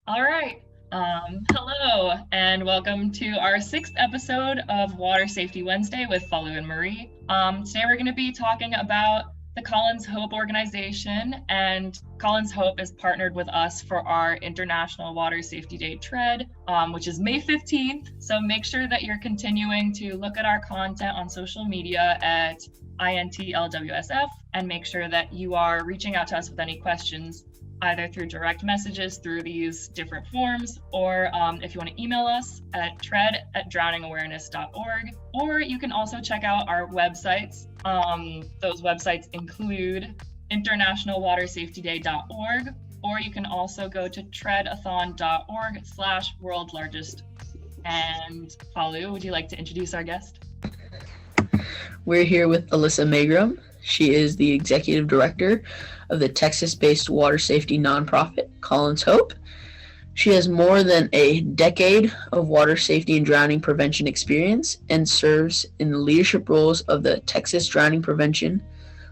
All right. Hello, and welcome to our sixth episode of Water Safety Wednesday with Falu and Marie. Today we're going to be talking about the Colins Hope organization, and Colins Hope is partnered with us for our International Water Safety Day Tread, which is May 15th. So make sure that you're continuing to look at our content on social media at INTLWSF, and make sure that you are reaching out to us with any questions, either through direct messages through these different forms, or if you want to email us at tread@drowningawareness.org, or you can also check out our websites. Those websites include internationalwatersafetyday.org, or you can also go to treadathon.org/worldlargest. And Falu, would you like to introduce our guest? We're here with Alyssa Magrum. She is the executive director of the Texas-based water safety nonprofit, Colins Hope. She has more than a decade of water safety and drowning prevention experience and serves in the leadership roles of the Texas Drowning Prevention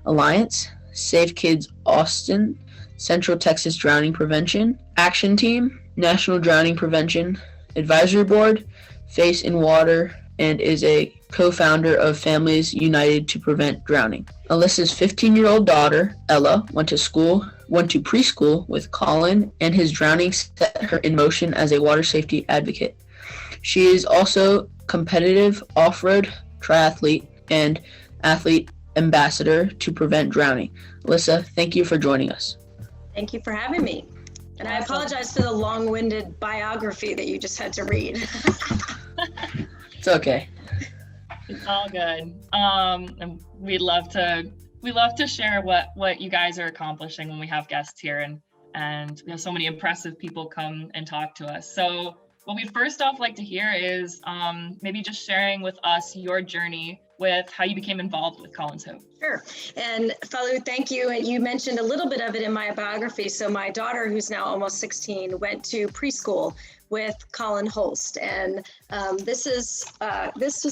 Alliance, Safe Kids Austin, Central Texas Drowning Prevention Action Team, National Drowning Prevention Advisory Board, Face in Water, and is a co-founder of Families United to Prevent Drowning. Alyssa's 15-year-old daughter, Ella, went to preschool with Colin, and his drowning set her in motion as a water safety advocate. She is also competitive off-road triathlete and athlete ambassador to prevent drowning. Alyssa, thank you for joining us. Thank you for having me. And I apologize for the long-winded biography that you just had to read. It's okay. It's all good. And we love to share what you guys are accomplishing when we have guests here, and we have so many impressive people come and talk to us. So what we'd first off like to hear is maybe just sharing with us your journey with how you became involved with Colins Hope. Sure. And Falu, thank you. And you mentioned a little bit of it in my biography. So my daughter, who's now almost 16, went to preschool with Colin Holst. And this is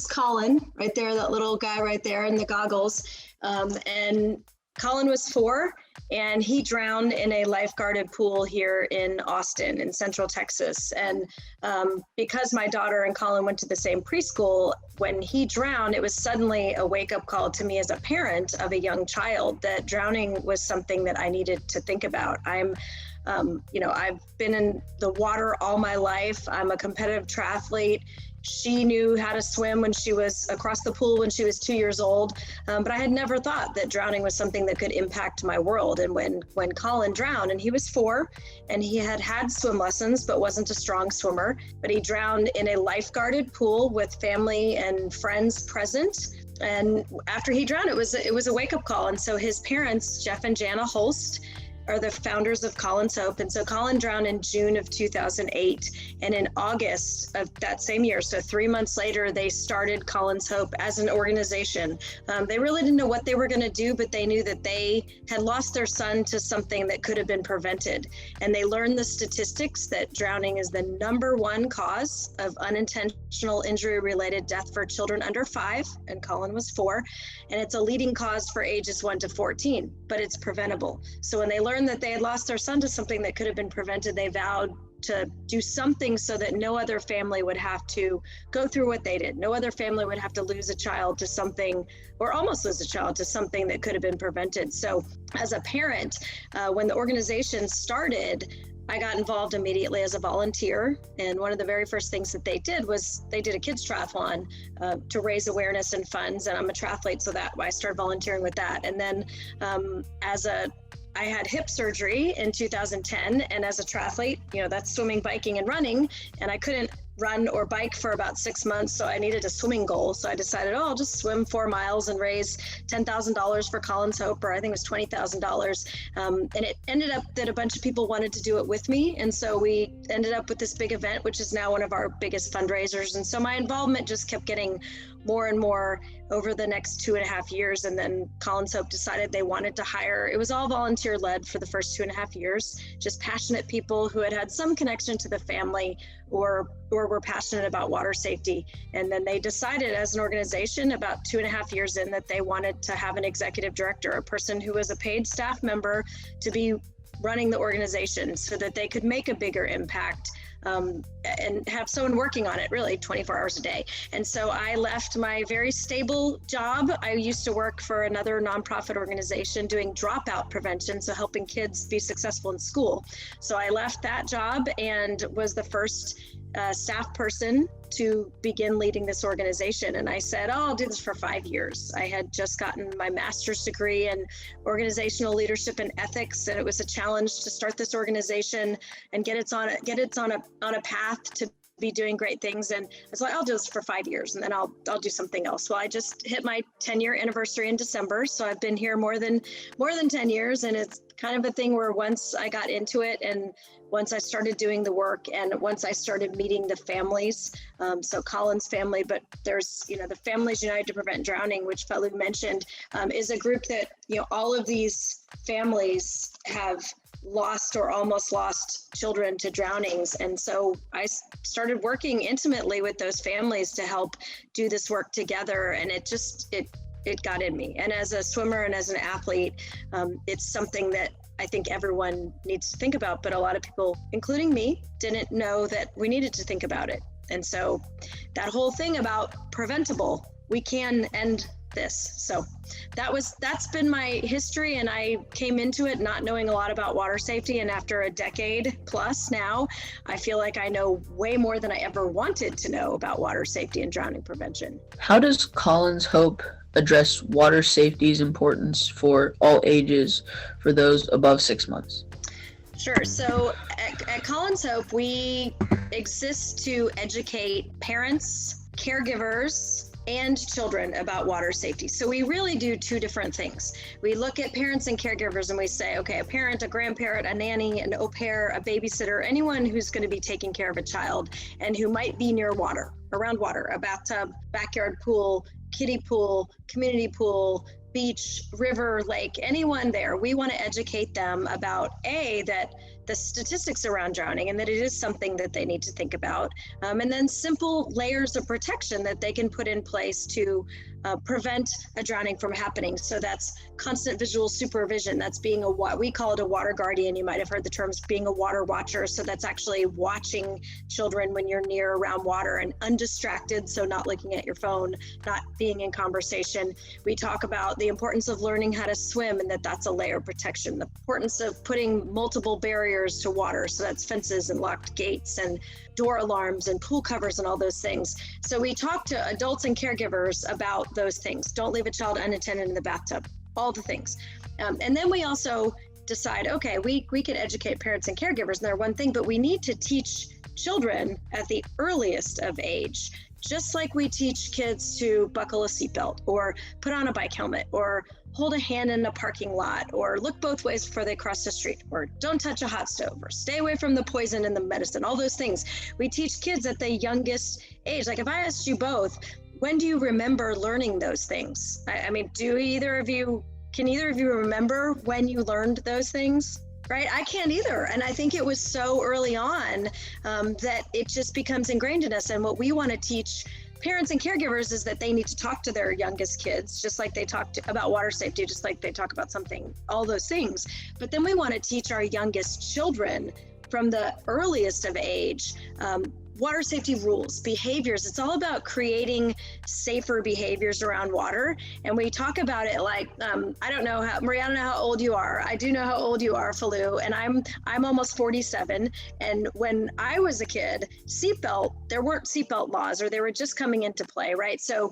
Colin right there, that little guy right there in the goggles. And Colin was 4, and he drowned in a lifeguarded pool here in Austin, in Central Texas. And because my daughter and Colin went to the same preschool, when he drowned, it was suddenly a wake-up call to me as a parent of a young child that drowning was something that I needed to think about. I've been in the water all my life. I'm a competitive triathlete. She knew how to swim when she was across the pool when she was 2 years old, but I had never thought that drowning was something that could impact my world. And when Colin drowned, and he was 4, and he had swim lessons but wasn't a strong swimmer, but he drowned in a lifeguarded pool with family and friends present. And after he drowned, it was a wake-up call. And so his parents, Jeff and Jana Holst, are the founders of Colins Hope. And so Colin drowned in June of 2008. And in August of that same year, so 3 months later, they started Colins Hope as an organization. They really didn't know what they were going to do, but they knew that they had lost their son to something that could have been prevented. And they learned the statistics that drowning is the #1 cause of unintentional injury-related death for children under 5, and Colin was 4. And it's a leading cause for ages 1 to 14, but it's preventable. So when they learned that they had lost their son to something that could have been prevented, they vowed to do something so that no other family would have to go through what they did. No other family would have to lose a child to something, or almost lose a child to something that could have been prevented. So as a parent, when the organization started, I got involved immediately as a volunteer. And one of the very first things that they did was they did a kids triathlon to raise awareness and funds. And I'm a triathlete, so that I started volunteering with that. And then I had hip surgery in 2010, and as a triathlete, that's swimming, biking, and running, and I couldn't run or bike for about 6 months, so I needed a swimming goal. So I decided, I'll just swim 4 miles and raise $10,000 for Colins Hope, or I think it was $20,000. And it ended up that a bunch of people wanted to do it with me, and so we ended up with this big event, which is now one of our biggest fundraisers. And so my involvement just kept getting more and more over the next 2.5 years. And then Colins Hope decided they wanted to hire, it was all volunteer led for the first 2.5 years, just passionate people who had some connection to the family or were passionate about water safety. And then they decided as an organization about 2.5 years in that they wanted to have an executive director, a person who was a paid staff member, to be running the organization so that they could make a bigger impact and have someone working on it really 24 hours a day. And so I left my very stable job. I used to work for another nonprofit organization doing dropout prevention, so helping kids be successful in school. So I left that job and was the first staff person to begin leading this organization. And I said, oh, I'll do this for 5 years. I had just gotten my master's degree in organizational leadership and ethics, and it was a challenge to start this organization and get it on a path to be doing great things. And I was like, I'll do this for 5 years and then I'll do something else. Well, I just hit my 10-year anniversary in December. So I've been here more than 10 years. And it's kind of a thing where once I got into it and once I started doing the work and once I started meeting the families, so Colin's family, but there's, the Families United to Prevent Drowning, which Falu mentioned, is a group that, all of these families have lost or almost lost children to drownings. And so I started working intimately with those families to help do this work together. And it got in me. And as a swimmer and as an athlete, it's something that I think everyone needs to think about, but a lot of people, including me, didn't know that we needed to think about it. And so that whole thing about preventable, we can end this. So that's been my history, and I came into it not knowing a lot about water safety, and after a decade plus now, I feel like I know way more than I ever wanted to know about water safety and drowning prevention. How does Colins Hope address water safety's importance for all ages for those above 6 months? Sure. So at Colins Hope, we exist to educate parents, caregivers, and children about water safety. So we really do two different things. We look at parents and caregivers and we say, okay, a parent, a grandparent, a nanny, an au pair, a babysitter, anyone who's going to be taking care of a child and who might be near water, around water, a bathtub, backyard pool, kiddie pool, community pool, beach, river, lake, anyone there. We want to educate them about that the statistics around drowning and that it is something that they need to think about. And then simple layers of protection that they can put in place to prevent a drowning from happening. So that's constant visual supervision. That's being we call it a water guardian. You might have heard the terms being a water watcher. So that's actually watching children when you're near around water and undistracted. So not looking at your phone, not being in conversation. We talk about the importance of learning how to swim and that's a layer of protection. The importance of putting multiple barriers to water. So that's fences and locked gates and door alarms and pool covers and all those things. So we talk to adults and caregivers about those things. Don't leave a child unattended in the bathtub, all the things. And then we also decide, okay, we can educate parents and caregivers, and they're one thing, but we need to teach children at the earliest of age, just like we teach kids to buckle a seatbelt or put on a bike helmet or hold a hand in a parking lot or look both ways before they cross the street or don't touch a hot stove or stay away from the poison in the medicine, all those things. We teach kids at the youngest age. Like if I asked you both, when do you remember learning those things? I mean, can either of you remember when you learned those things? Right? I can't either. And I think it was so early on that it just becomes ingrained in us. And what we want to teach parents and caregivers is that they need to talk to their youngest kids, just like they talk about water safety, just like they talk about something, all those things. But then we want to teach our youngest children from the earliest of age, water safety rules, behaviors. It's all about creating safer behaviors around water. And we talk about it like, I don't know how old you are. I do know how old you are, Falu, and I'm almost 47. And when I was a kid, there weren't seatbelt laws, or they were just coming into play, right? So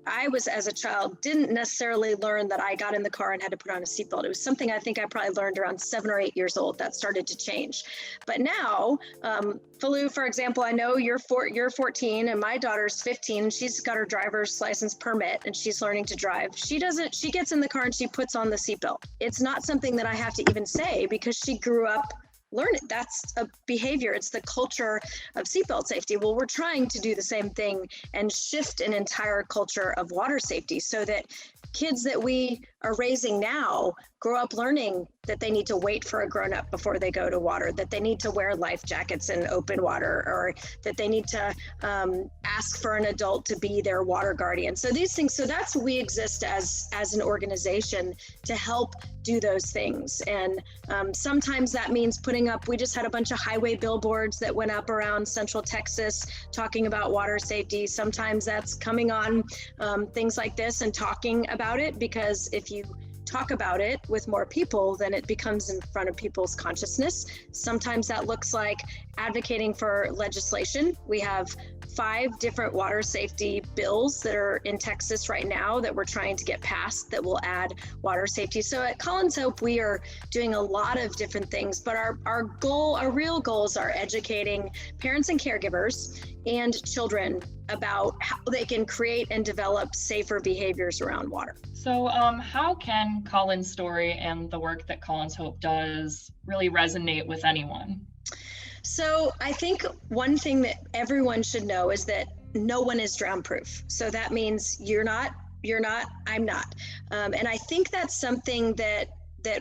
I was, as a child, didn't necessarily learn that I got in the car and had to put on a seatbelt. It was something I think I probably learned around 7 or 8 years old that started to change. But now, Falu, for example, I know you're 14 and my daughter's 15. She's got her driver's license permit and she's learning to drive. She gets in the car and she puts on the seatbelt. It's not something that I have to even say because she grew up learn it. That's a behavior. It's the culture of seatbelt safety. Well, we're trying to do the same thing and shift an entire culture of water safety so that kids that we are raising now grow up learning that they need to wait for a grown-up before they go to water, that they need to wear life jackets in open water, or that they need to ask for an adult to be their water guardian. So these things, so that's we exist as an organization to help do those things. And sometimes that means putting up, we just had a bunch of highway billboards that went up around Central Texas talking about water safety. Sometimes that's coming on things like this and talking about it, because if you talk about it with more people, then it becomes in front of people's consciousness. Sometimes that looks like advocating for legislation. We have 5 different water safety bills that are in Texas right now that we're trying to get passed that will add water safety. So at Colins Hope, we are doing a lot of different things, but our real goals are educating parents and caregivers and children about how they can create and develop safer behaviors around water. So how can Colin's story and the work that Colins Hope does really resonate with anyone? So I think one thing that everyone should know is that no one is drown proof. So that means you're not, I'm not. And I think that's something that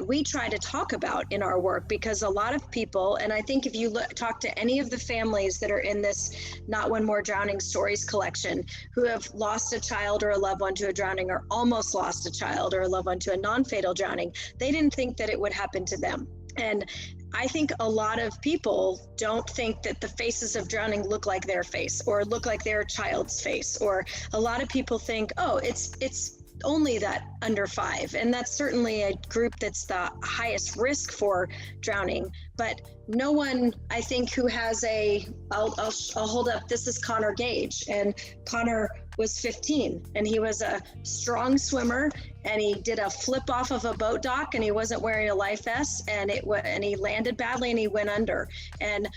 we try to talk about in our work, because a lot of people, and I think if you talk to any of the families that are in this Not One More Drowning Stories collection who have lost a child or a loved one to a drowning, or almost lost a child or a loved one to a non-fatal drowning, they didn't think that it would happen to them. And I think a lot of people don't think that the faces of drowning look like their face or look like their child's face, or a lot of people think, oh, it's only that under 5, and that's certainly a group that's the highest risk for drowning. But no one, I think, who has I'll hold up, this is Connor Gage, and Connor was 15 and he was a strong swimmer, and he did a flip off of a boat dock and he wasn't wearing a life vest, and he landed badly and he went under. And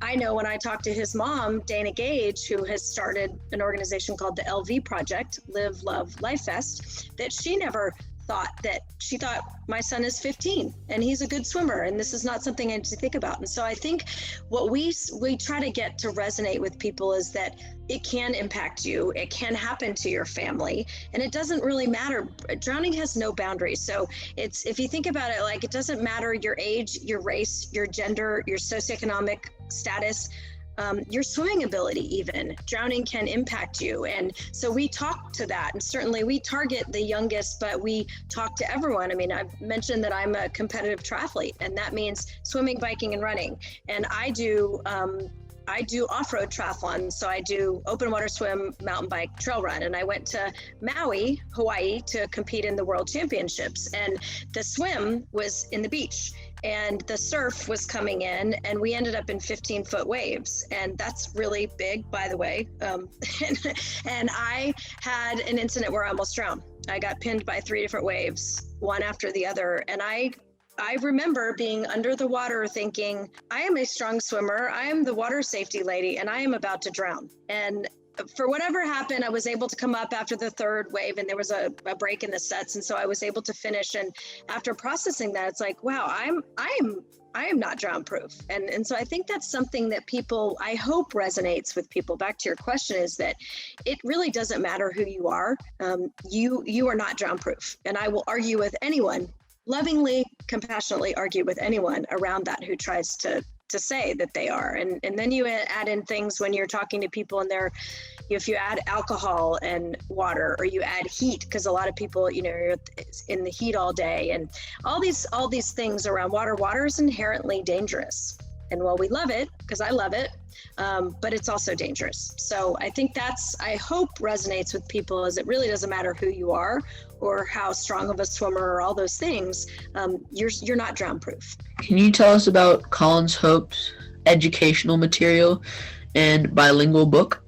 I know when I talked to his mom, Dana Gage, who has started an organization called the LV Project, Live, Love, Life Vest, that she never thought that. She thought, my son is 15 and he's a good swimmer, and this is not something I need to think about. And so I think what we try to get to resonate with people is that it can impact you, it can happen to your family, and it doesn't really matter. Drowning has no boundaries. So if you think about it, like, it doesn't matter your age, your race, your gender, your socioeconomic status, your swimming ability even. Drowning can impact you. And so we talk to that, and certainly we target the youngest, but we talk to everyone. I mean, I've mentioned that I'm a competitive triathlete, and that means swimming, biking, and running. And I do off-road triathlon. So I do open water swim, mountain bike, trail run. And I went to Maui, Hawaii to compete in the World Championships. And the swim was in the beach, and the surf was coming in, and we ended up in 15-foot waves. And that's really big, by the way. And I had an incident where I almost drowned. I got pinned by 3 different waves, one after the other. And I remember being under the water thinking, I am a strong swimmer, I am the water safety lady, and I am about to drown. And for whatever happened, I was able to come up after the 3rd wave, and there was a break in the sets. And so I was able to finish. And after processing that, it's like, wow, I am not drown proof. And so I think that's something that people, I hope, resonates with people. Back to your question, is that it really doesn't matter who you are. You are not drown proof. And I will argue with anyone, lovingly, compassionately argue with anyone around that who tries to say that they are. And then you add in things when you're talking to people, and if you add alcohol and water, or you add heat, because a lot of people, you're in the heat all day, and all these things around water. Water is inherently dangerous. And while we love it, because I love it, but it's also dangerous. So I think I hope resonates with people, is it really doesn't matter who you are or how strong of a swimmer or all those things, you're not drown proof. Can you tell us about Colins Hope's educational material and bilingual book?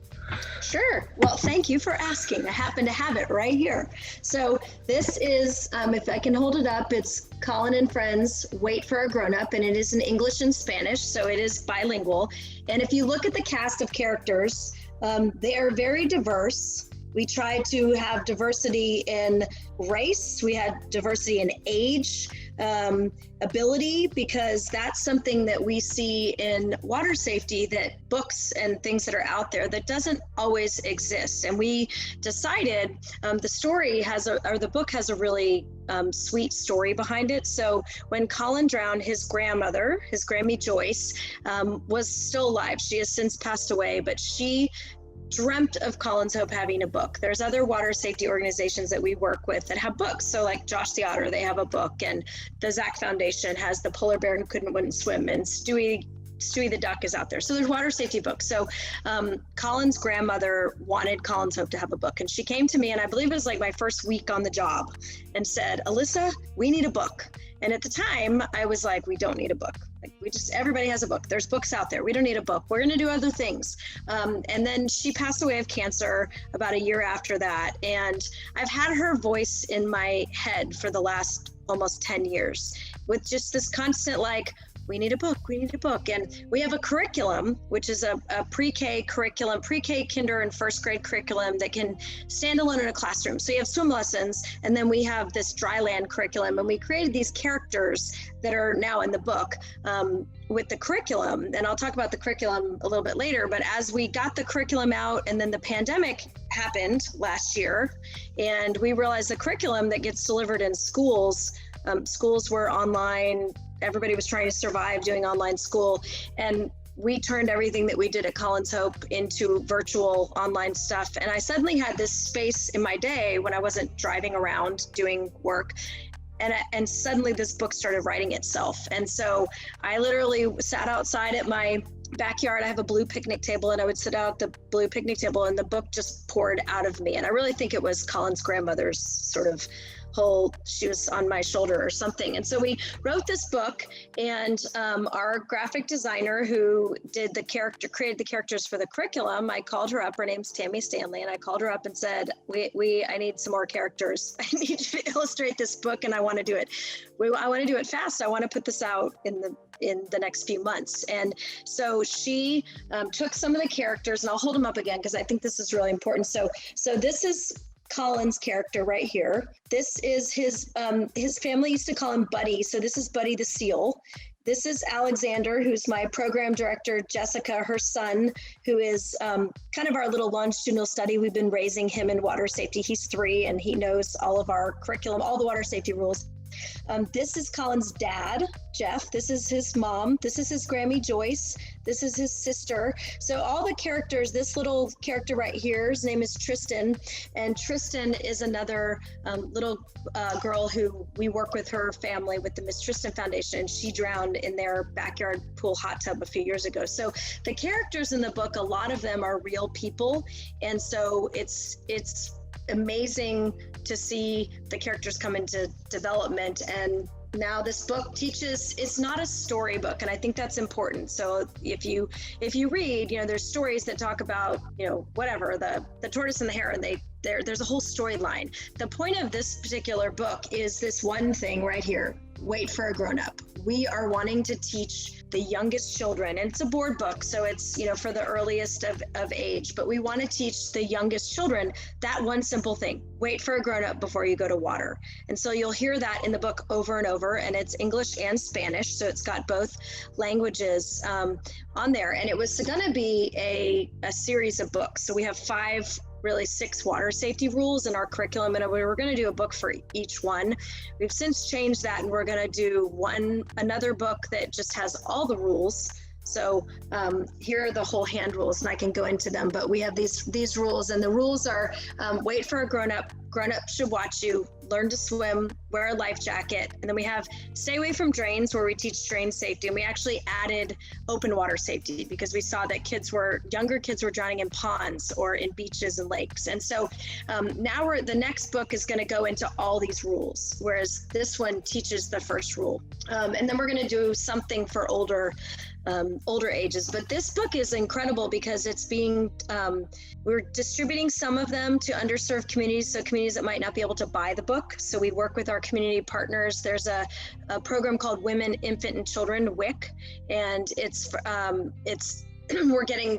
Sure. Well, thank you for asking. I happen to have it right here. So this is, if I can hold it up, it's Colin and Friends, Wait for a Grown-Up, and it is in English and Spanish, so it is bilingual. And if you look at the cast of characters, they are very diverse. We tried to have diversity in race. We had diversity in age. ability, because that's something that we see in water safety, that books and things that are out there that doesn't always exist. And we decided the book has a really sweet story behind it. So when Colin drowned, his grandmother, his Grammy Joyce, was still alive. She has since passed away, but she dreamt of Colins Hope having a book. There's other water safety organizations that we work with that have books. So like Josh the Otter, they have a book, and the Zach Foundation has the polar bear who wouldn't swim, and Stewie the duck is out there. So there's water safety books. So Colin's grandmother wanted Colins Hope to have a book, and she came to me, and I believe it was like my first week on the job, and said, Alyssa, we need a book. And at the time I was like, we don't need a book. Like, everybody has a book. There's books out there. We don't need a book. We're going to do other things. And then she passed away of cancer about a year after that. And I've had her voice in my head for the last almost 10 years with just this constant, like, we need a book, we need a book. And we have a curriculum, which is a pre-K curriculum, pre-K, kinder, and first grade curriculum that can stand alone in a classroom. So you have swim lessons, and then we have this dry land curriculum, and we created these characters that are now in the book with the curriculum. And I'll talk about the curriculum a little bit later, but as we got the curriculum out, and then the pandemic happened last year, and we realized the curriculum that gets delivered in schools were online. Everybody was trying to survive doing online school, and we turned everything that we did at Colins Hope into virtual online stuff. And I suddenly had this space in my day when I wasn't driving around doing work, and suddenly this book started writing itself. And so I literally sat outside at my backyard. I have a blue picnic table, and I would sit out at the blue picnic table, and the book just poured out of me. And I really think it was Colin's grandmother's sort of she was on my shoulder or something. And so we wrote this book, and our graphic designer who created the characters for the curriculum, I called her up. Her name's Tammy Stanley. And I called her up and said, I need some more characters. I need to illustrate this book, and I want to do it. I want to do it fast. I want to put this out in the next few months. And so she took some of the characters, and I'll hold them up again because I think this is really important. So this is Colin's character right here. This is his family used to call him Buddy. So this is Buddy the Seal. This is Alexander, who's my program director, Jessica, her son, who is kind of our little longitudinal study. We've been raising him in water safety. He's 3, and he knows all of our curriculum, all the water safety rules. This is Colin's dad, Jeff. This is his mom. This is his Grammy Joyce. This is his sister. So all the characters, this little character right here, his name is Tristan. And Tristan is another little girl who we work with her family with the Miss Tristan Foundation. She drowned in their backyard pool hot tub a few years ago. So the characters in the book, a lot of them are real people. And so it's amazing to see the characters come into development. And now this book teaches, it's not a storybook, and I think that's important. So if you read, there's stories that talk about, whatever, the tortoise and the hare, and there's a whole storyline. The point of this particular book is this one thing right here: wait for a grown-up. We are wanting to teach the youngest children, and it's a board book, so it's for the earliest of age, but we want to teach the youngest children that one simple thing: wait for a grown-up before you go to water. And so you'll hear that in the book over and over, and it's English and Spanish, so it's got both languages on there. And it was going to be a series of books, so we have 6 water safety rules in our curriculum, and we were going to do a book for each one. We've since changed that, and we're going to do another book that just has all the rules. So here are the whole hand rules, and I can go into them, but we have these rules, and the rules are wait for a grown-up should watch you, learn to swim, wear a life jacket, and then we have stay away from drains, where we teach drain safety. And we actually added open water safety because we saw that younger kids were drowning in ponds or in beaches and lakes. And so now the next book is going to go into all these rules, whereas this one teaches the first rule. And then we're going to do something for older ages. But this book is incredible because it's we're distributing some of them to underserved communities, so communities that might not be able to buy the book. So we work with our community partners. There's a program called Women, Infant, and Children, WIC, and it's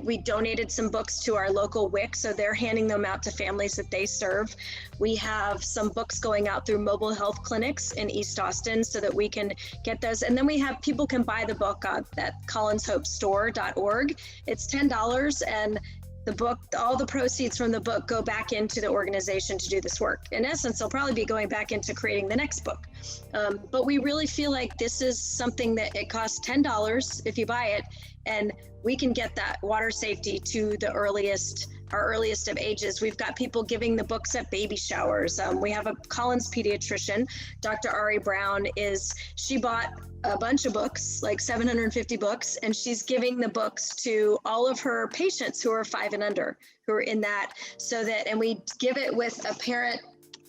we donated some books to our local WIC, so they're handing them out to families that they serve. We have some books going out through mobile health clinics in East Austin so that we can get those. And then we have people can buy the book at collinshopestore.org. It's $10, and the book, all the proceeds from the book go back into the organization to do this work. In essence, they'll probably be going back into creating the next book. But we really feel like this is something that it costs $10 if you buy it, and we can get that water safety to our earliest of ages. We've got people giving the books at baby showers. We have a Collins pediatrician, Dr. Ari Brown, she bought a bunch of books, like 750 books, and she's giving the books to all of her patients who are 5 and under, who are in that, and we give it with a parent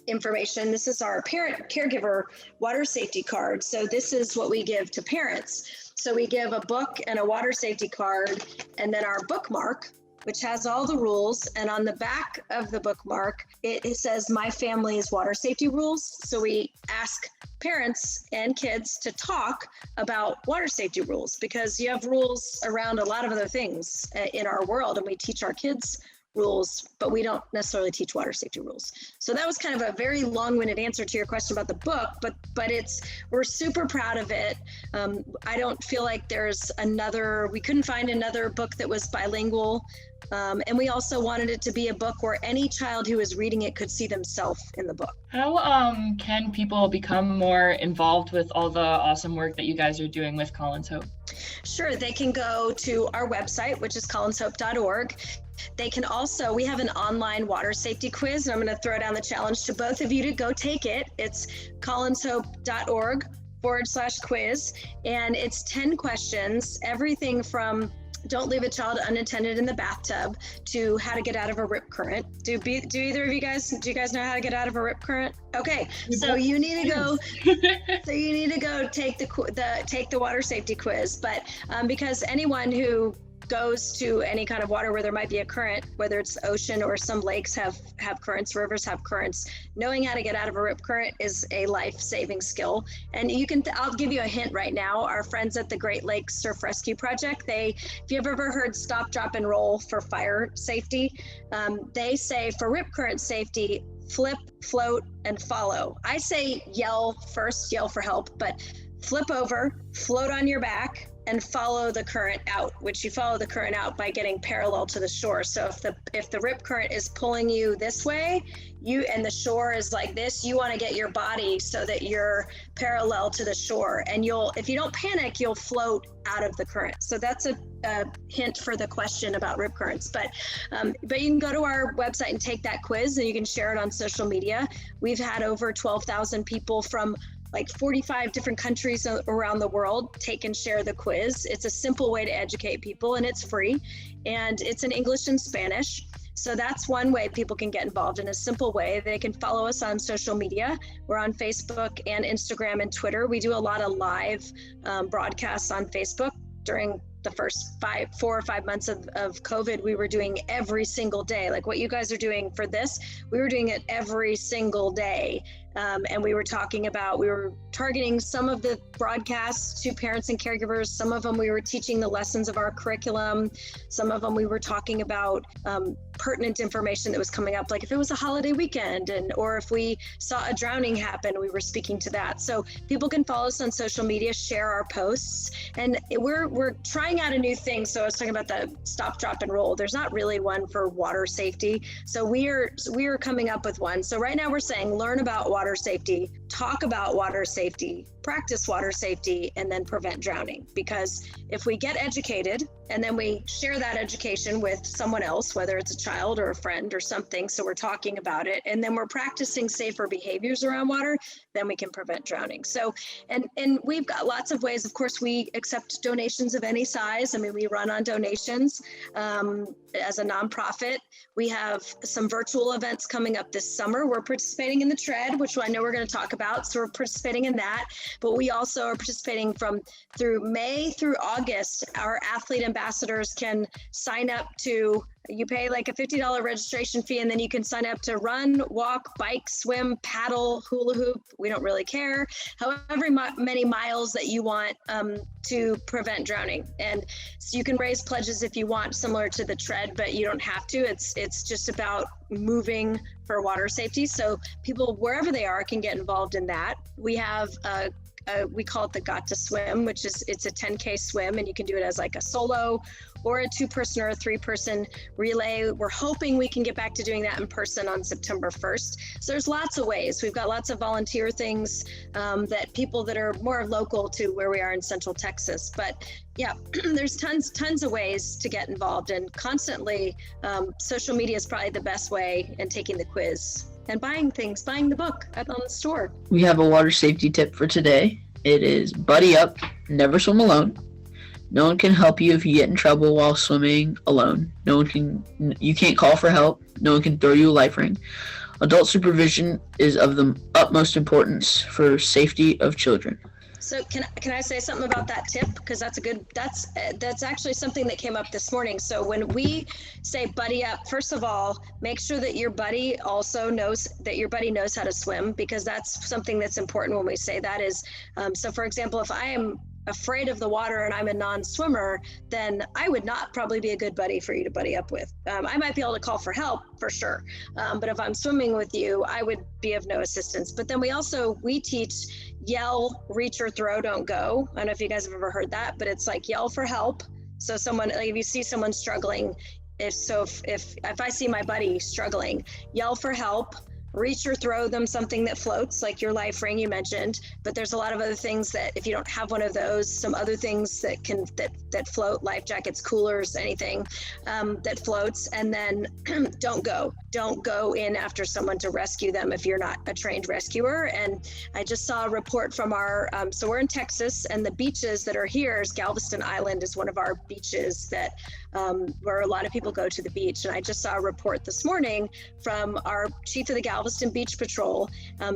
information. This is our parent caregiver water safety card. So this is what we give to parents. So we give a book and a water safety card, and then our bookmark, which has all the rules. And on the back of the bookmark, it says my family's water safety rules. So we ask parents and kids to talk about water safety rules, because you have rules around a lot of other things in our world, and we teach our kids rules, but we don't necessarily teach water safety rules. So that was kind of a very long-winded answer to your question about the book, but we're super proud of it. I don't feel like we couldn't find another book that was bilingual. And we also wanted it to be a book where any child who is reading it could see themselves in the book. How can people become more involved with all the awesome work that you guys are doing with Colins Hope? Sure, they can go to our website, which is colinshope.org. They can also, we have an online water safety quiz, and I'm going to throw down the challenge to both of you to go take it. It's colinshope.org/quiz, and it's 10 questions, everything from don't leave a child unattended in the bathtub to how to get out of a rip current. Do either of you guys know how to get out of a rip current? Okay, so you need to go. Take the water safety quiz. But because anyone who goes to any kind of water where there might be a current, whether it's ocean or some lakes have currents, rivers have currents, knowing how to get out of a rip current is a life-saving skill. And I'll give you a hint right now. Our friends at the Great Lakes Surf Rescue Project, if you've ever heard stop, drop, and roll for fire safety, they say for rip current safety, flip, float, and follow. I say yell first, yell for help, but flip over, float on your back, and follow the current out, which you follow the current out by getting parallel to the shore. So if the rip current is pulling you this way, and the shore is like this, you want to get your body so that you're parallel to the shore. And if you don't panic, you'll float out of the current. So that's a hint for the question about rip currents. But you can go to our website and take that quiz, and you can share it on social media. We've had over 12,000 people from like 45 different countries around the world take and share the quiz. It's a simple way to educate people, and it's free, and it's in English and Spanish. So that's one way people can get involved in a simple way. They can follow us on social media. We're on Facebook and Instagram and Twitter. We do a lot of live broadcasts on Facebook. During the first 4 or 5 months of COVID, we were doing every single day. Like what you guys are doing for this, we were doing it every single day. And we were targeting some of the broadcasts to parents and caregivers. Some of them we were teaching the lessons of our curriculum. Some of them we were talking about pertinent information that was coming up, like if it was a holiday weekend or if we saw a drowning happen, we were speaking to that. So people can follow us on social media, share our posts, and we're trying out a new thing. So I was talking about the stop, drop, and roll. There's not really one for water safety. So we are coming up with one. So right now we're saying learn about water safety, talk about water safety, practice water safety, and then prevent drowning. Because if we get educated and then we share that education with someone else, whether it's a child or a friend or something, so we're talking about it, and then we're practicing safer behaviors around water, then we can prevent drowning. So, and we've got lots of ways. Of course, we accept donations of any size. I mean, we run on donations as a nonprofit. We have some virtual events coming up this summer. We're participating in the Tread, which I know we're going to talk about. So we're participating in that, but we also are participating through May through August. Our athlete ambassadors can sign up to You pay like a $50 registration fee, and then you can sign up to run, walk, bike, swim, paddle, hula hoop. We don't really care. However many miles that you want to prevent drowning. And so you can raise pledges if you want, similar to the Tread, but you don't have to. It's just about moving for water safety. So people, wherever they are, can get involved in that. We have we call it the Got to Swim, which is, it's a 10K swim, and you can do it as like a solo or a 2-person or a 3-person relay. We're hoping we can get back to doing that in person on September 1st. So there's lots of ways. We've got lots of volunteer things that people that are more local to where we are in Central Texas. But yeah, there's tons of ways to get involved, and constantly social media is probably the best way, and taking the quiz and buying the book on the store. We have a water safety tip for today. It is buddy up, never swim alone. No one can help you if you get in trouble while swimming alone. You can't call for help. No one can throw you a life ring. Adult supervision is of the utmost importance for safety of children. So can I say something about that tip? Because that's actually something that came up this morning. So when we say buddy up, first of all, make sure that your buddy also knows how to swim, because that's something that's important when we say that is, so for example, if I am afraid of the water and I'm a non-swimmer, then I would not probably be a good buddy for you to buddy up with. I might be able to call for help for sure. But if I'm swimming with you, I would be of no assistance. But then we teach yell, reach or throw, don't go. I don't know if you guys have ever heard that, but it's like yell for help. So someone, like if you see someone struggling, if I see my buddy struggling, yell for help. Reach or throw them something that floats, like your life ring you mentioned, but there's a lot of other things that if you don't have one of those, some other things that float, life jackets, coolers, anything that floats. And then don't go in after someone to rescue them if you're not a trained rescuer. And I just saw a report from our, so we're in Texas, and the beaches that are here is Galveston Island is one of our beaches that where a lot of people go to the beach. And I just saw a report this morning from our chief of the Galveston Beach Patrol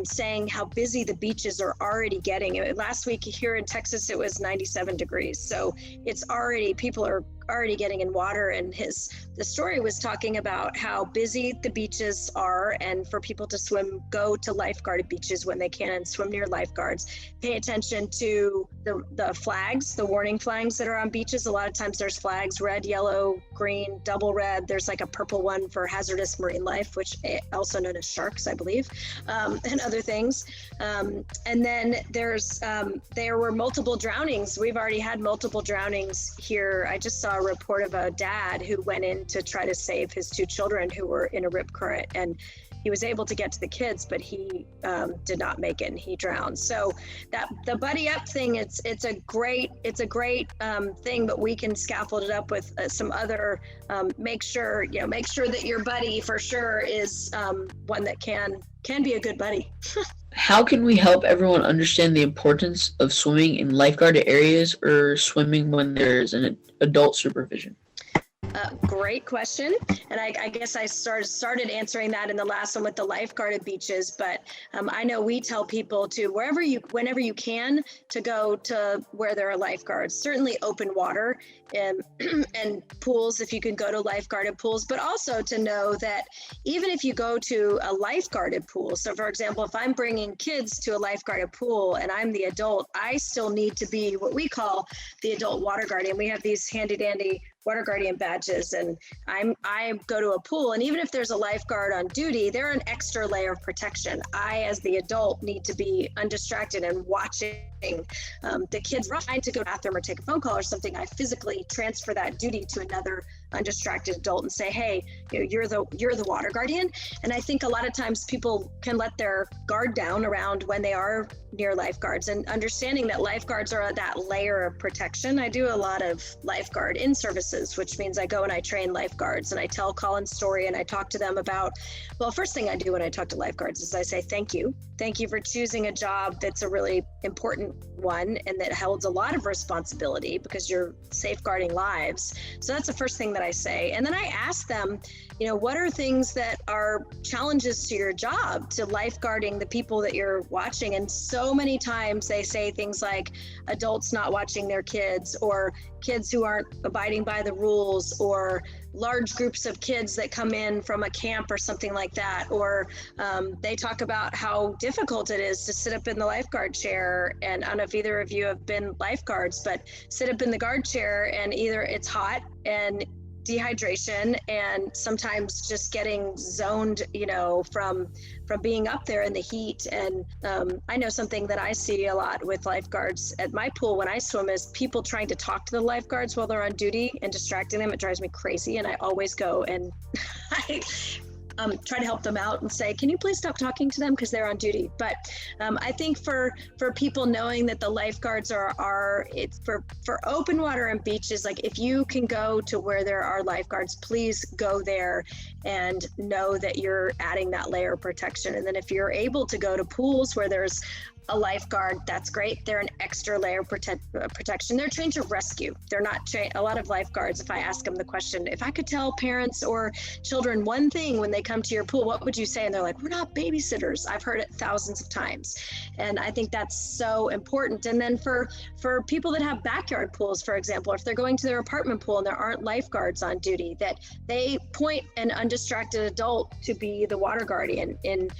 saying how busy the beaches are already getting. Last week here in Texas, it was 97 degrees. So it's already, people are already getting in water. And the story was talking about how busy the beaches are, and for people to swim, go to lifeguarded beaches when they can, swim near lifeguards. Pay attention to the flags, the warning flags that are on beaches. A lot of times there's flags, red, yellow, green, double red. There's like a purple one for hazardous marine life, which also known as sharks, I believe, and other things. And then there were multiple drownings. We've already had multiple drownings here. I just saw a report of a dad who went in to try to save his 2 children who were in a rip current, and he was able to get to the kids, but he did not make it, and he drowned. So that the buddy up thing, it's a great thing, but we can scaffold it up with some other. Make sure that your buddy for sure is one that can be a good buddy. How can we help everyone understand the importance of swimming in lifeguarded areas or swimming when there's an adult supervision? Great question. And I guess I started answering that in the last one with the lifeguarded beaches, but I know we tell people to whenever you can, to go to where there are lifeguards, certainly open water and pools if you can go to lifeguarded pools, but also to know that even if you go to a lifeguarded pool, so for example, if I'm bringing kids to a lifeguarded pool and I'm the adult, I still need to be what we call the adult water guardian. We have these handy dandy water guardian badges, and I go to a pool, and even if there's a lifeguard on duty, they're an extra layer of protection. I, as the adult, need to be undistracted and watching the kids trying to go to the bathroom or take a phone call or something. I physically transfer that duty to another undistracted adult and say, hey, you're the water guardian. And I think a lot of times people can let their guard down around when they are near lifeguards, and understanding that lifeguards are that layer of protection. I do a lot of lifeguard in services, which means I go and I train lifeguards, and I tell Colin's story, and I talk to them about, well, first thing I do when I talk to lifeguards is I say, thank you for choosing a job that's a really important one and that holds a lot of responsibility because you're safeguarding lives. So that's the first thing that I say. And then I ask them, what are things that are challenges to your job, to lifeguarding the people that you're watching? And so many times they say things like adults not watching their kids, or kids who aren't abiding by the rules, or large groups of kids that come in from a camp or something like that, or they talk about how difficult it is to sit up in the lifeguard chair. And I don't know if either of you have been lifeguards, but sit up in the guard chair and either it's hot and dehydration and sometimes just getting zoned, from being up there in the heat. And I know something that I see a lot with lifeguards at my pool when I swim is people trying to talk to the lifeguards while they're on duty and distracting them. It drives me crazy. And I always go and I try to help them out and say, can you please stop talking to them because they're on duty. But I think for people knowing that the lifeguards are it's for open water and beaches, like if you can go to where there are lifeguards, please go there and know that you're adding that layer of protection. And then if you're able to go to pools where there's a lifeguard, that's great. They're an extra layer of protection. They're trained to rescue. They're not trained. A lot of lifeguards, if I ask them the question, if I could tell parents or children one thing when they come to your pool, what would you say? And they're like, we're not babysitters. I've heard it thousands of times. And I think that's so important. And then for people that have backyard pools, for example, if they're going to their apartment pool and there aren't lifeguards on duty, that they point an undistracted adult to be the water guardian and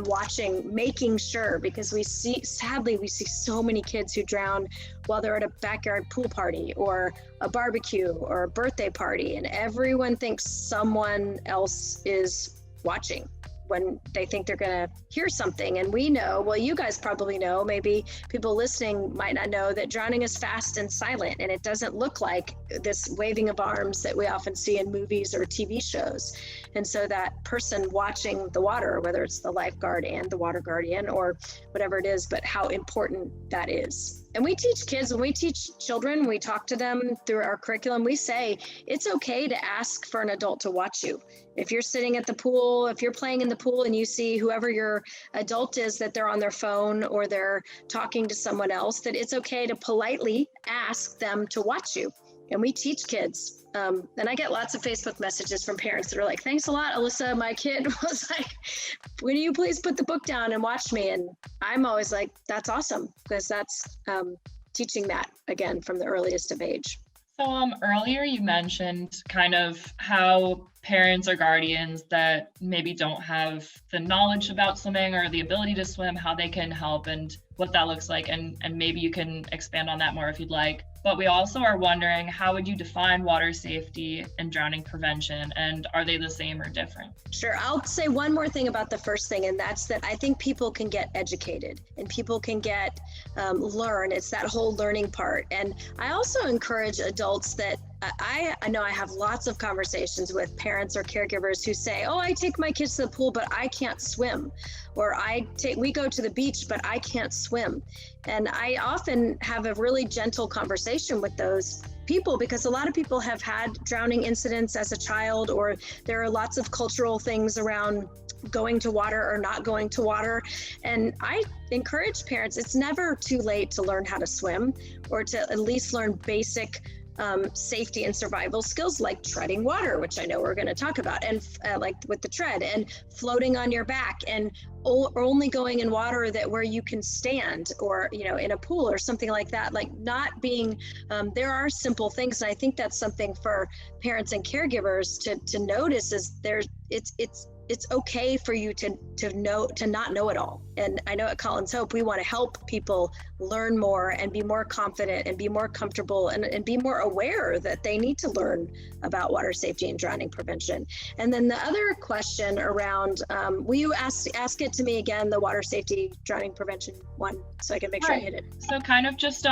watching, making sure, because sadly we see so many kids who drown while they're at a backyard pool party or a barbecue or a birthday party, and everyone thinks someone else is watching when they think they're going to hear something. And we know, well, you guys probably know, maybe people listening might not know, that drowning is fast and silent, and it doesn't look like this waving of arms that we often see in movies or TV shows. And so that person watching the water, whether it's the lifeguard and the water guardian or whatever it is, but how important that is. And we teach kids, when we teach children, we talk to them through our curriculum, we say it's okay to ask for an adult to watch you. If you're sitting at the pool, if you're playing in the pool and you see whoever your adult is, that they're on their phone or they're talking to someone else, that it's okay to politely ask them to watch you. And we teach kids. And I get lots of Facebook messages from parents that are like, thanks a lot, Alyssa. My kid was like, will you please put the book down and watch me? And I'm always like, that's awesome, because that's teaching that again from the earliest of age. So earlier you mentioned kind of how parents or guardians that maybe don't have the knowledge about swimming or the ability to swim, how they can help and what that looks like. And maybe you can expand on that more if you'd like. But we also are wondering, how would you define water safety and drowning prevention? And are they the same or different? Sure. I'll say one more thing about the first thing, and that's that I think people can get educated and people can get learn. It's that whole learning part. And I also encourage adults that I know I have lots of conversations with parents or caregivers who say, oh, I take my kids to the pool, but I can't swim. Or we go to the beach, but I can't swim. And I often have a really gentle conversation with those people, because a lot of people have had drowning incidents as a child, or there are lots of cultural things around going to water or not going to water. And I encourage parents, it's never too late to learn how to swim, or to at least learn basic safety and survival skills like treading water, which I know we're going to talk about, and like with the tread, and floating on your back, and only going in water that where you can stand, or in a pool or something like that. Like not being there are simple things, and I think that's something for parents and caregivers to notice, is it's okay for you to not know it all. And I know at Colins Hope, we want to help people learn more and be more confident and be more comfortable and be more aware that they need to learn about water safety and drowning prevention. And then the other question around, will you ask it to me again, the water safety drowning prevention one, so I can make sure I hit it. So kind of just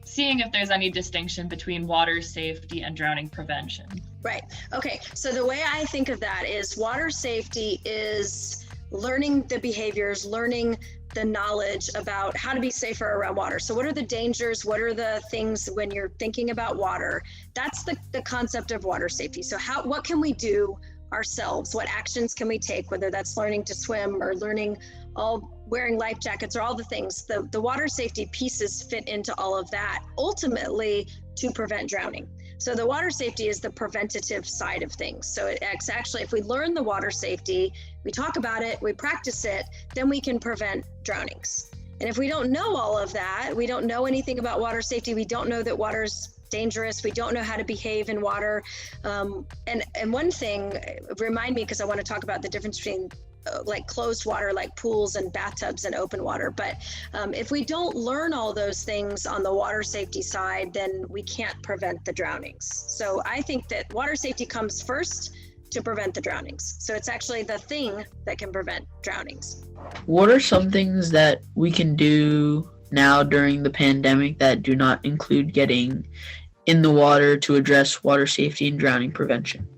seeing if there's any distinction between water safety and drowning prevention. Right. Okay. So the way I think of that is water safety is learning the behaviors, learning the knowledge about how to be safer around water. So what are the dangers? What are the things when you're thinking about water? That's the concept of water safety. So what can we do ourselves? What actions can we take, whether that's learning to swim or wearing life jackets or all the things? The water safety pieces fit into all of that, ultimately to prevent drowning. So the water safety is the preventative side of things. So it's actually, if we learn the water safety, we talk about it, we practice it, then we can prevent drownings. And if we don't know all of that, we don't know anything about water safety, we don't know that water's dangerous. We don't know how to behave in water. And one thing, remind me, because I want to talk about the difference between like closed water, like pools and bathtubs, and open water. But if we don't learn all those things on the water safety side, then we can't prevent the drownings. So I think that water safety comes first to prevent the drownings. So it's actually the thing that can prevent drownings. What are some things that we can do now during the pandemic that do not include getting in the water to address water safety and drowning prevention?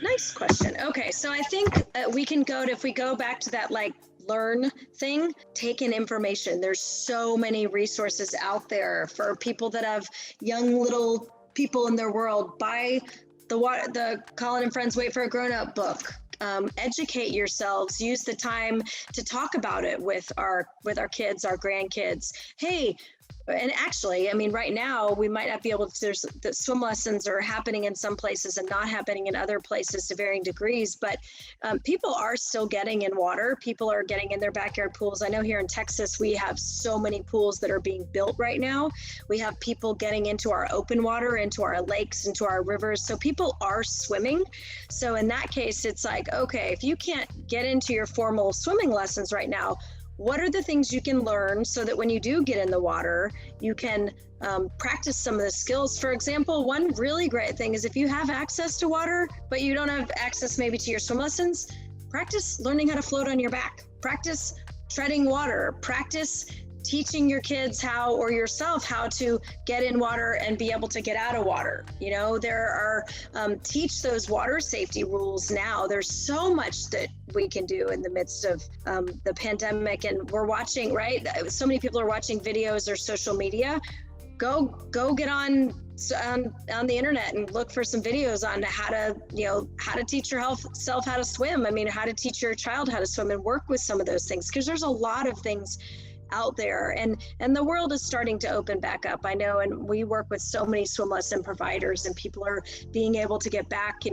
Nice question. Okay, so I think we can if we go back to that like learn thing, take in information. There's so many resources out there for people that have young little people in their world. Buy the Colin and Friends Wait for a Grown-Up book. Educate yourselves. Use the time to talk about it with our kids, our grandkids. Hey, and actually, I mean, right now we might not be able to. The swim lessons are happening in some places and not happening in other places to varying degrees. But people are still getting in water. People are getting in their backyard pools. I know here in Texas we have so many pools that are being built right now. We have people getting into our open water, into our lakes, into our rivers. So people are swimming. So in that case, it's like, okay, if you can't get into your formal swimming lessons right now, what are the things you can learn so that when you do get in the water, you can practice some of the skills? For example, one really great thing is if you have access to water, but you don't have access maybe to your swim lessons, practice learning how to float on your back, practice treading water, practice teaching your kids or yourself how to get in water and be able to get out of water. You know, there are, teach those water safety rules now. There's so much that we can do in the midst of the pandemic, and we're watching, right? So many people are watching videos or social media. Go get on the internet and look for some videos on how to teach yourself how to swim. I mean, how to teach your child how to swim, and work with some of those things, because there's a lot of things out there, and the world is starting to open back up. I know, and we work with so many swim lesson providers, and people are being able to get back to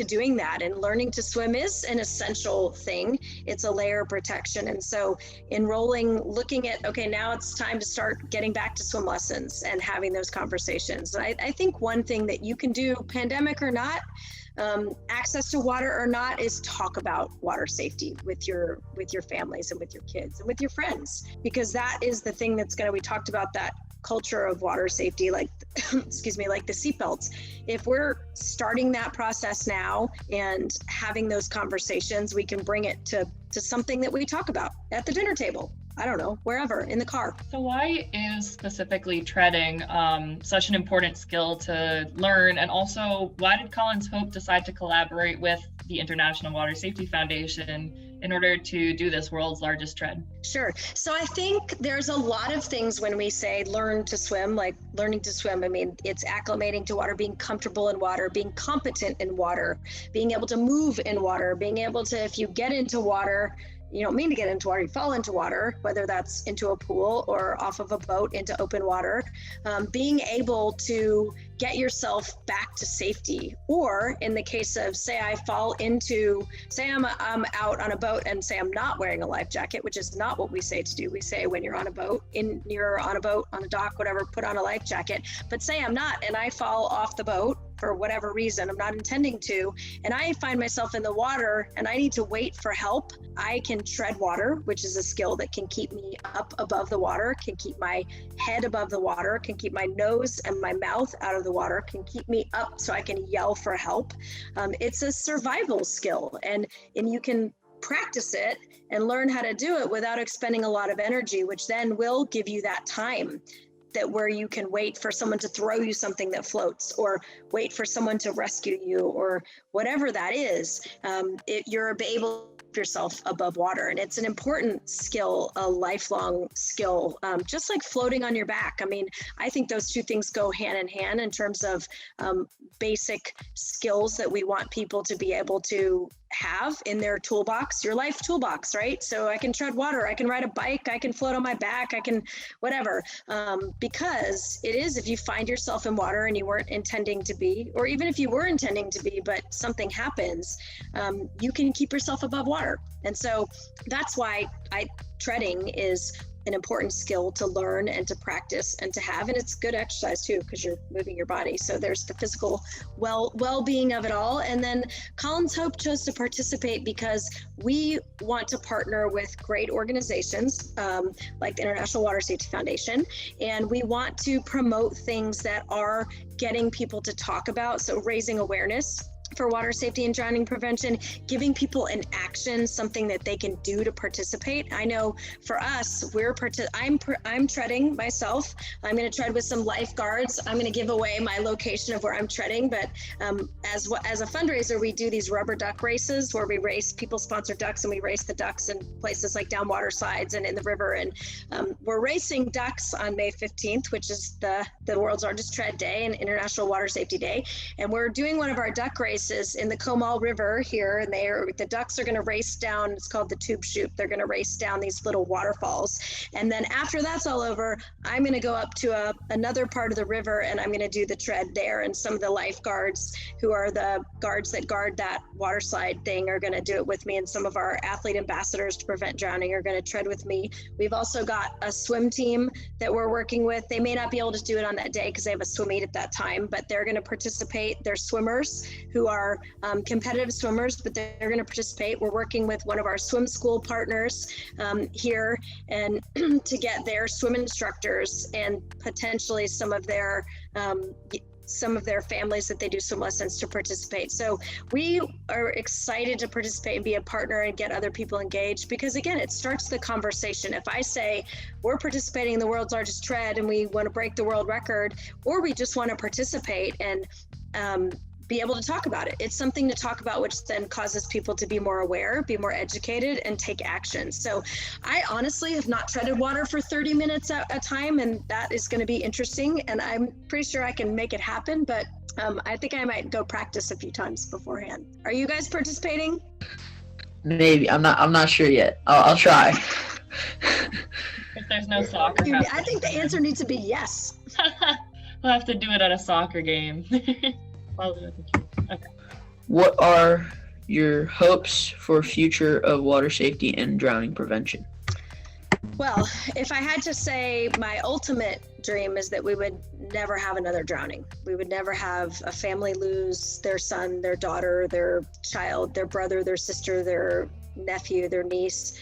doing that. And learning to swim is an essential thing. It's a layer of protection. And so looking at, okay, now it's time to start getting back to swim lessons and having those conversations. I think one thing that you can do, pandemic or not, access to water or not, is talk about water safety with your families and with your kids and with your friends, because that is the thing that's we talked about that culture of water safety, like excuse me, like the seatbelts. If we're starting that process now and having those conversations, we can bring it to something that we talk about at the dinner table. I don't know, wherever, in the car. So why is specifically treading such an important skill to learn? And also, why did Colins Hope decide to collaborate with the International Water Safety Foundation in order to do this world's largest tread? Sure. So I think there's a lot of things when we say learn to swim, like learning to swim. I mean, it's acclimating to water, being comfortable in water, being competent in water, being able to move in water, being able to, if you get into water, you don't mean to get into water, you fall into water, whether that's into a pool or off of a boat into open water, being able to get yourself back to safety. Or in the case of, say I'm out on a boat and say I'm not wearing a life jacket, which is not what we say to do. We say when you're on a boat, on a dock, whatever, put on a life jacket. But say I'm not, and I fall off the boat for whatever reason, I'm not intending to, and I find myself in the water and I need to wait for help, I can tread water, which is a skill that can keep me up above the water, can keep my head above the water, can keep my nose and my mouth out of the water, can keep me up so I can yell for help. It's a survival skill, and you can practice it and learn how to do it without expending a lot of energy, which then will give you that time where you can wait for someone to throw you something that floats, or wait for someone to rescue you, or whatever that is. You're able to keep yourself above water, and it's an important skill, a lifelong skill, just like floating on your back. I mean, I think those two things go hand in hand in terms of basic skills that we want people to be able to have in their toolbox, your life toolbox, right? So I can tread water, I can ride a bike, I can float on my back, I can whatever. Because it is, if you find yourself in water and you weren't intending to be, or even if you were intending to be, but something happens, you can keep yourself above water. And so that's why treading is an important skill to learn and to practice and to have. And it's good exercise too, because you're moving your body. So there's the physical well-being of it all. And then Colins Hope chose to participate because we want to partner with great organizations like the International Water Safety Foundation. And we want to promote things that are getting people to talk about. So raising awareness for water safety and drowning prevention, giving people an action, something that they can do to participate. I know for us, I'm treading myself. I'm going to tread with some lifeguards. I'm going to give away my location of where I'm treading, but as a fundraiser, we do these rubber duck races where we race, people sponsor ducks, and we race the ducks in places like down water slides and in the river. And we're racing ducks on May 15th, which is the world's largest tread day and International Water Safety Day. And we're doing one of our duck races in the Comal River here, and the ducks are going to race down. It's called the tube chute. They're going to race down these little waterfalls, and then after that's all over, I'm going to go up to another part of the river, and I'm going to do the tread there. And some of the lifeguards, who are the guards that guard that water slide thing, are going to do it with me, and some of our athlete ambassadors to prevent drowning are going to tread with me. We've also got a swim team that we're working with. They may not be able to do it on that day because they have a swim meet at that time, but they're going to participate. They're swimmers who are competitive swimmers, but they're going to participate. We're working with one of our swim school partners here, and to get their swim instructors and potentially some of their families that they do swim lessons to participate. So we are excited to participate and be a partner and get other people engaged, because again, it starts the conversation. If I say we're participating in the world's largest tread and we want to break the world record, or we just want to participate and be able to talk about it. It's something to talk about, which then causes people to be more aware, be more educated, and take action. So I honestly have not treaded water for 30 minutes at a time, and that is going to be interesting. And I'm pretty sure I can make it happen, but I think I might go practice a few times beforehand. Are you guys participating? Maybe. I'm not sure yet. I'll try. If there's no soccer. I think the answer needs to be yes. We'll have to do it at a soccer game. Okay. What are your hopes for future of water safety and drowning prevention? Well, if I had to say, my ultimate dream is that we would never have another drowning. We would never have a family lose their son, their daughter, their child, their brother, their sister, their nephew, their niece,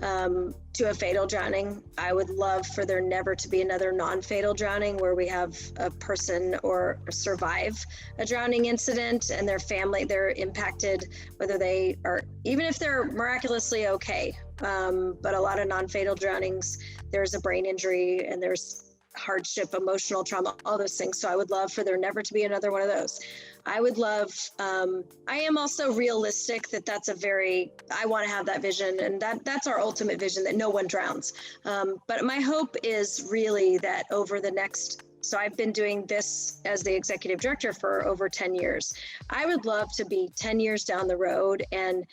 to a fatal drowning. I would love for there never to be another non-fatal drowning where we have a person or survive a drowning incident and their family, they're impacted, whether they are, even if they're miraculously okay. But a lot of non-fatal drownings, there's a brain injury and there's hardship, emotional trauma, all those things. So I would love for there never to be another one of those. I would love, I am also realistic that I want to have that vision, and that's our ultimate vision, that no one drowns. But my hope is really that over the next, so I've been doing this as the executive director for over 10 years. I would love to be 10 years down the road and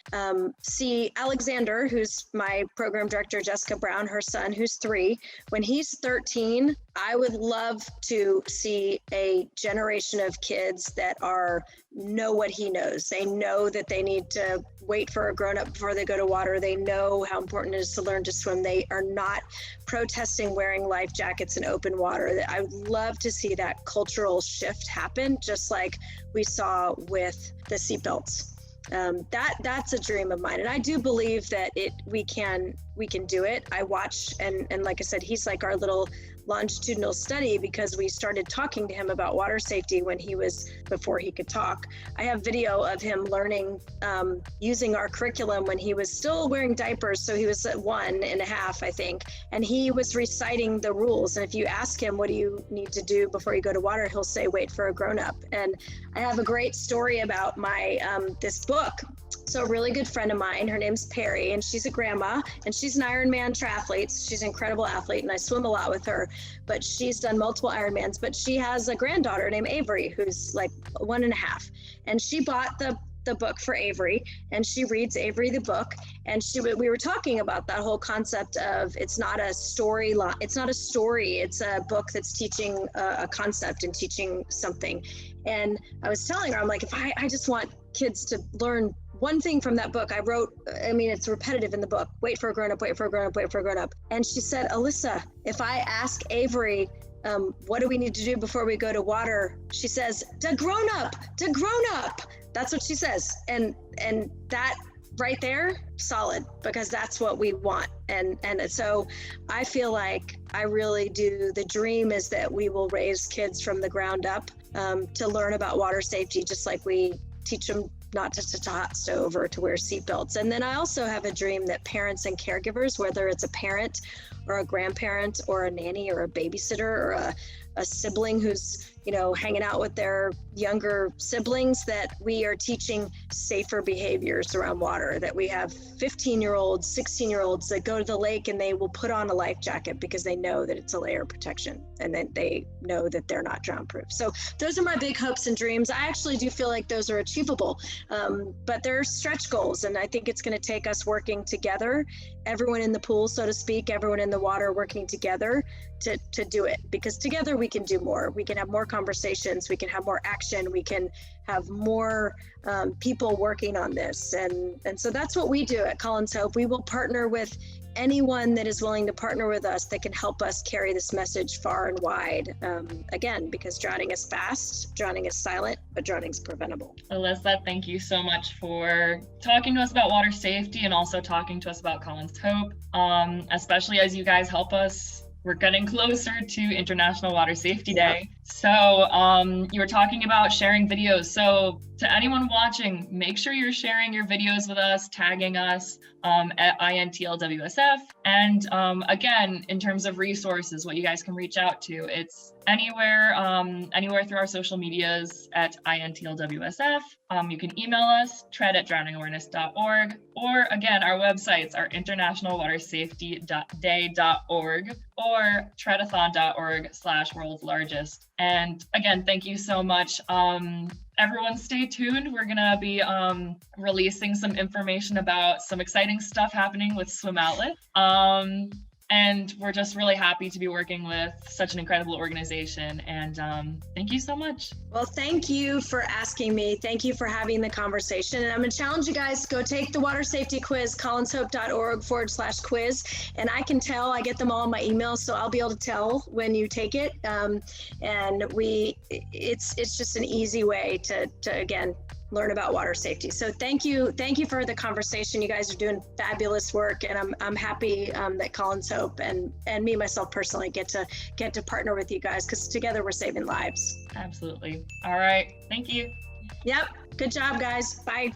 see Alexander, who's my program director, Jessica Brown, her son, who's 3. When he's 13, I would love to see a generation of kids that know what he knows. They know that they need to wait for a grown-up before they go to water. They know how important it is to learn to swim. They are not protesting wearing life jackets in open water. I would love to see that cultural shift happen, just like we saw with the seatbelts. That's a dream of mine, and I do believe that we can do it. I watch, and like I said, he's like our little longitudinal study, because we started talking to him about water safety before he could talk. I have video of him learning, using our curriculum when he was still wearing diapers. So he was at 1.5, I think, and he was reciting the rules. And if you ask him, what do you need to do before you go to water? He'll say, wait for a grown-up. And I have a great story about my, this book. So a really good friend of mine, her name's Perry, and she's a grandma, and she's an Ironman triathlete. She's an incredible athlete, and I swim a lot with her, but she's done multiple Ironmans. But she has a granddaughter named Avery, who's like 1.5, and she bought the book for Avery, and she reads Avery the book, and we were talking about that whole concept of it's not a story, it's a book that's teaching a concept and teaching something. And I was telling her, I'm like, if I just want kids to learn one thing from that book I wrote, I mean, it's repetitive in the book, wait for a grown up, wait for a grown up, wait for a grown up. And she said, Alyssa, if I ask Avery, what do we need to do before we go to water? She says, to grown up. That's what she says. And that right there, solid, because that's what we want. And so I feel like I really do. The dream is that we will raise kids from the ground up to learn about water safety, just like we teach them not to touch a hot stove or to wear seatbelts. And then I also have a dream that parents and caregivers, whether it's a parent or a grandparent or a nanny or a babysitter or a sibling who's, you know, hanging out with their younger siblings, that we are teaching safer behaviors around water, that we have 15-year-olds, 16-year-olds that go to the lake and they will put on a life jacket because they know that it's a layer of protection and that they know that they're not drown proof. So those are my big hopes and dreams. I actually do feel like those are achievable, but they're stretch goals. And I think it's going to take us working together, everyone in the pool, so to speak, everyone in the water working together to do it, because together we can do more. We can have more conversations, we can have more action, we can have more people working on this. And so that's what we do at Colins Hope. We will partner with anyone that is willing to partner with us that can help us carry this message far and wide. Again, because drowning is fast, drowning is silent, but drowning is preventable. Alyssa, thank you so much for talking to us about water safety and also talking to us about Colins Hope, especially as you guys help us. We're getting closer to International Water Safety Day. So you were talking about sharing videos. So to anyone watching, make sure you're sharing your videos with us, tagging us at INTLWSF. And again, in terms of resources, what you guys can reach out to, it's anywhere through our social medias at INTLWSF. You can email us, tread@drowningawareness.org, or again, our websites are internationalwatersafetyday.org or treadathon.org/world's largest. And again, thank you so much. Everyone stay tuned. We're gonna be releasing some information about some exciting stuff happening with Swim Outlet. And we're just really happy to be working with such an incredible organization. And thank you so much. Well, thank you for asking me. Thank you for having the conversation. And I'm gonna challenge you guys, go take the water safety quiz, colinshope.org/quiz. And I can tell, I get them all in my email, so I'll be able to tell when you take it. And it's just an easy way to again, learn about water safety. So thank you for the conversation. You guys are doing fabulous work, and I'm happy that Colins Hope and me myself personally get to partner with you guys, because together we're saving lives. Absolutely. All right. Thank you. Yep. Good job, guys. Bye.